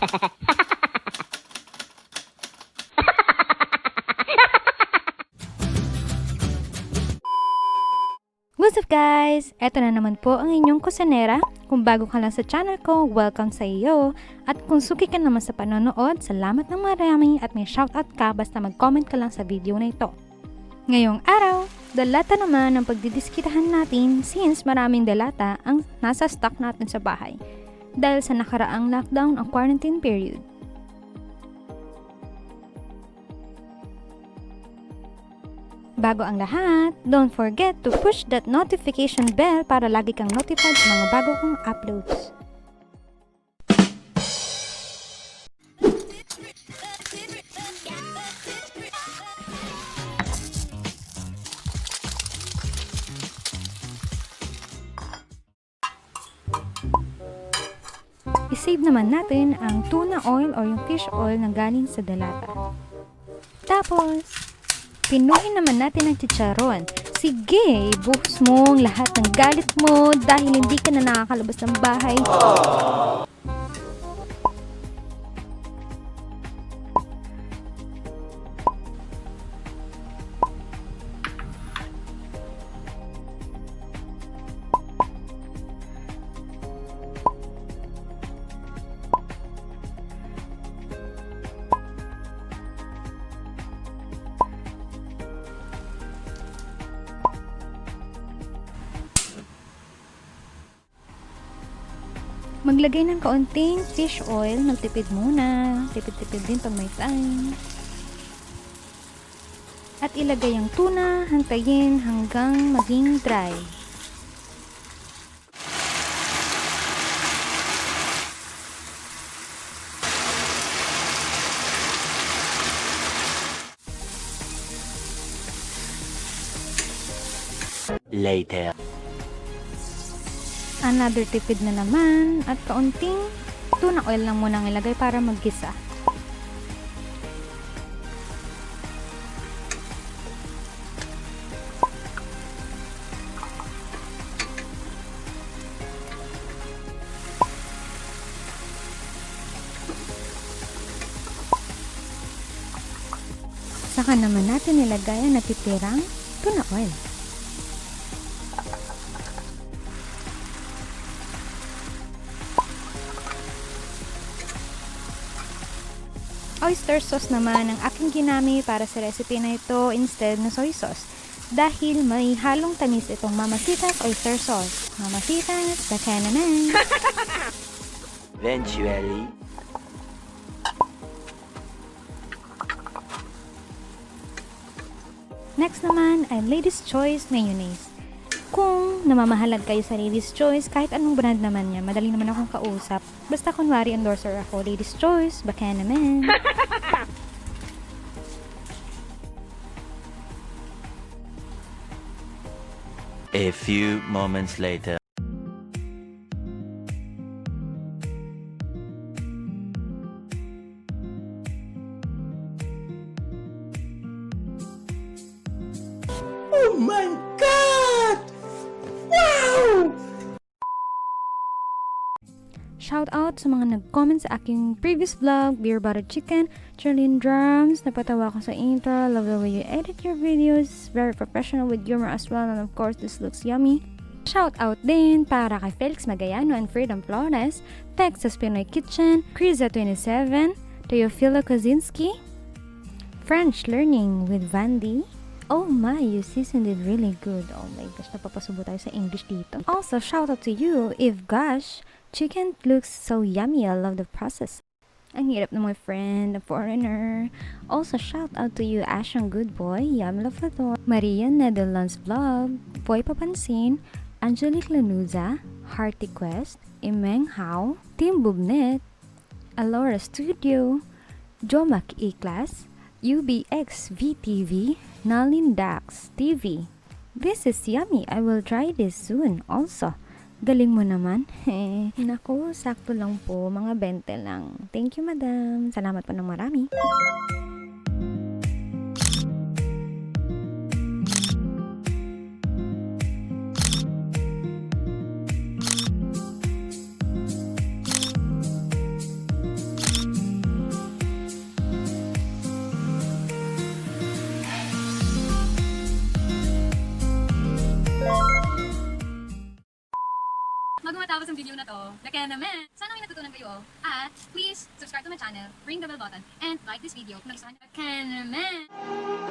What's up guys? Eto na naman po ang inyong kusinera. Kung bago ka lang sa channel ko, welcome sa iyo. At kung suki ka naman sa panonood, salamat ng marami at may shoutout ka basta mag-comment ka lang sa video na ito. Ngayong araw, de-lata naman ang pagdidiskitahan natin since maraming de-lata ang nasa stock natin sa bahay dahil sa nakaraang lockdown ang quarantine period. Bago ang lahat, don't forget to push that notification bell para lagi kang notified sa mga bago kong uploads. I-save naman natin ang tuna oil o yung fish oil na galing sa de-lata. Tapos, pinuin naman natin ang chicharon. Sige, ibuhos mo ang lahat ng galit mo dahil hindi ka na nakakalabas ng bahay. Maglagay ng kaunting fish oil, magtipid muna. Tipid-tipid din pag may time. At ilagay ang tuna, hantayin hanggang maging dry. Later. Another tipid na naman at kaunting tuna oil lang muna ang ilagay para maggisa. Saka naman natin ilagay ang natitirang tuna oil. Oyster sauce naman ang aking ginamit para sa recipe na ito instead na soy sauce dahil may halong tamis itong Mamacita's oyster sauce. Mamacita's pakananan. Eventually. Next naman ay Lady's Choice Mayonnaise. Kung namamahalag kayo sa Lady's Choice, kahit anong brand naman niya, madali naman akong kausap. Basta kunwari endorser ako, Lady's Choice, baka naman. A few moments later. Oh my God! Wow! Shout out sa mga nag-comment sa aking previous vlog, Beer Butter Chicken, Charlene Drums, napatawa ko sa intro, love the way you edit your videos, very professional with humor as well, and of course, this looks yummy. Shout out din para kay Flakes Magayano and Freedom Flores, Texas Pinoy Kitchen, Kriza27, Teofilo Kozinski, French Learning with Vandy. Oh my, you seasoned it really good. Oh my gosh, napapasubo tayo sa English dito. Also, shout out to you, if gosh, chicken looks so yummy. I love the process. Ang hirap na my friend, a foreigner. Also, shout out to you, Ashang Good Boy, Yam Lafador, Maria Netherlands Vlog, Boy Papansin, Angelique Lanuza, Hearty Quest, Imeng Hao, Team Bubnet, Alora Studio, Jomak E-Class, UBX VTV, Nalin Dax TV. This is yummy. I will try this soon also. Galing mo naman. Naku, sakto lang po. Mga 20 lang. Thank you, madam. Salamat po ng marami. bago matapos ang video na to, kaya naman, sana may natutunan kayo. At please subscribe to my channel, ring the bell button, and like this video kung nagustuhan nyo. Kaya naman.